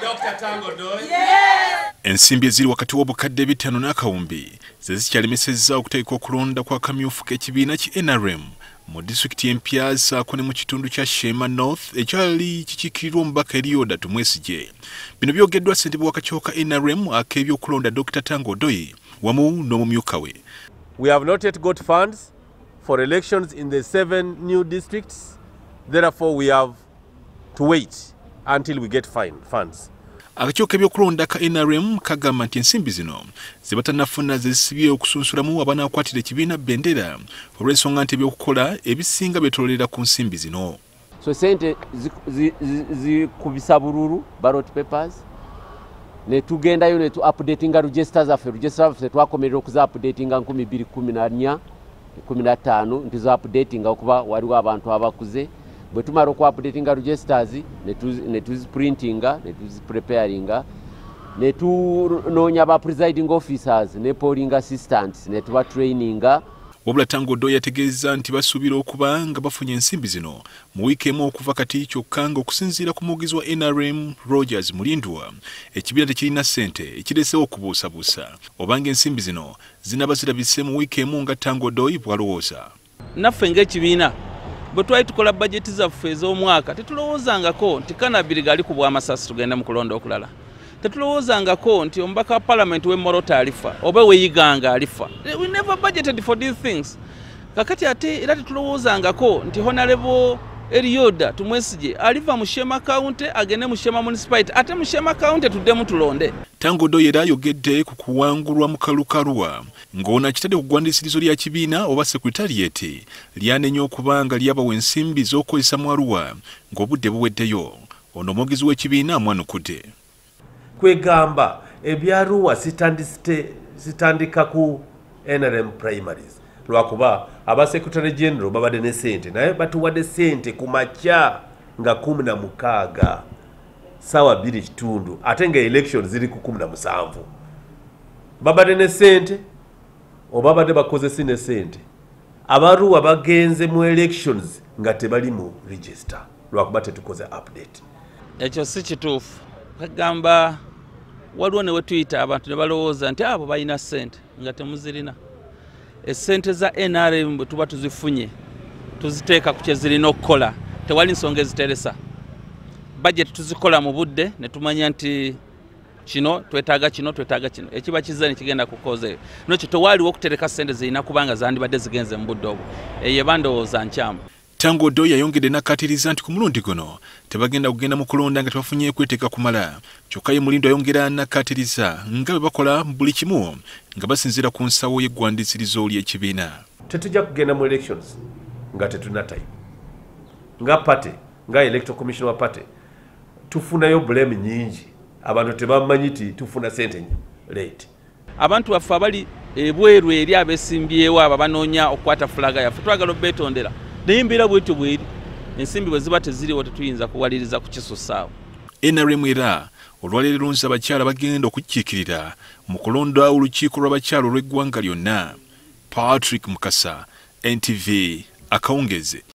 Dr. Tanga Odoi. Ensimbi eziri wakati w'obukadde 5 n'akawumbi zezikyalemesezza okuteeka okulonda kw'akamyufu k'ekibiina ki NRM mu disitulikiti empya saako ne mu kitundu kya Shema North ekyali kikiikirirwa omubaka Arua tumwesige. Bino byogeddwa Ssentebe w'akakiiko ka NRM ak'ebyokulonda Dr. Tanga Odoi wamu n'omumyuka we. We have not yet got funds for elections in the 7 new districts. Therefore, we have to wait until we get funds. Akakiiko k'ebyokulonda ka NRM kagamba nti ensimbi zino zibatanafuna zisibye okusunsulamu abanaakwatira ekibiina bendera olw'ensonga nti ebyokukola ebisinga betolera ku nsimbi zino. So sente zikubisa bululu ballot papers ne tugendayo ne tu updatinga registers zaffe twakomerera okuza updatinga 2014 15 ntizo updatinga okuba waliwo abantu abakuze. Bwe tumara ku updatinga registers ne tuziprintinga ne tuzipreparinga ne tunoonya ba presiding officers ne polling assistants ne tuba traininga. Wabula Tanga Odoi yategeeza nti basuubira okuba nga bafunye ensimbi zino mu wiiki emu okuva kati kyokka nga okusinziira ku muwogizi wa NRM Rogers Mulindwa ekibiina tekirina ssente ekireesewo okubuusabuusa obanga ensimbi zino zinaba zirabise mu wiiki emu nga Tanga Odoi bw'alowooza. Naffe ng'ekibiina bwe twali tukola bajeti zaffe ez'omwaka tetulowoozangako nti kanabiri gali ku bw'amasasi tugenda mu kulonda okulala. Tetulowoozangako nti omubaka wa parliament w'emmorota alifa oba weyiganga alifa. We never budgeted for these things. Kakati ate era tetulowoozangako nti honorable Arua tumwesige aliva mu Shema County agende mu Shema municipality ate mu Shema County tuddemu tulonde. Tanga Odoi era ayogedde ku kuwangulwa mu kalulu ka Arua ng'ona kitadde ku gwandisizo ly'ekibiina oba sekretarieti lyanenya okubanga lyabawa ensimbi z'okukozesa mu Arua ng'obudde buweddeyo. Ono omwogezi w'ekibiina amwanukudde. Kwegamba ebya Arua sitandika ku NRM primaries. Lwakuba aba secretary general babadde ne sente naye batuwadde sente ku makya nga 16 sawa 2 kitundu ate nga elections ziri ku 17. Babadde ne sente oba babadde bakozesi ne sente. Abarua bagenze mu elections nga tebali mu register lwakuba tetukoze update. Ekyo si kituufu. Kagamba waliwo ne wetuyita abantu ne balowooza nti abo balina ssente nga temuzirina. Esente za NRM bwe tuba tuzifunye tuziteeka ku kye zirina okukola tewali nsonga eziteresa. Budget tuzikola mu budde ne tumanya nti kino twetaaga kino ekiba kizza ne kigenda kukozeeyo nokyo tewaliwo okutereka ssente zirina kubanga zandibadde zigenze mu budde obwo eyo bandowooza nkyamu. Tanga Odoi yayongedde n'akkaatiriza nti ku mulundi guno tebagenda kugenda mu kulonda nga tebafunye kweteeka kumala. Kyokka ye Mulindwa ayongera n'akkaatiriza nga bwe bakola buli kimu nga basinziira ku nsawo y'eggwandisizo ly'ekibiina. Tetujja kugenda mu elections nga tetuna time. Nga party, nga electoral commission wa party tufunayo blame nyingi. Abantu tebamanyi ti tufuna sente late. Abantu baffe abali ebweru eri abesimbyewo abo banoonya okukwata fulaga yaffe twagala obbetondera. Naye embeera bwetyo bweri ensimbi bwe ziba teziriwo tetuyinza kuwaliriza kukisussaawo. NRM era olwaleero lunzi abakyala bagenda okukiikirira mu kulonda olukiiko lw'abakyala olw'eggwanga lyonna. Patrick Mukasa, NTV, akawungeze.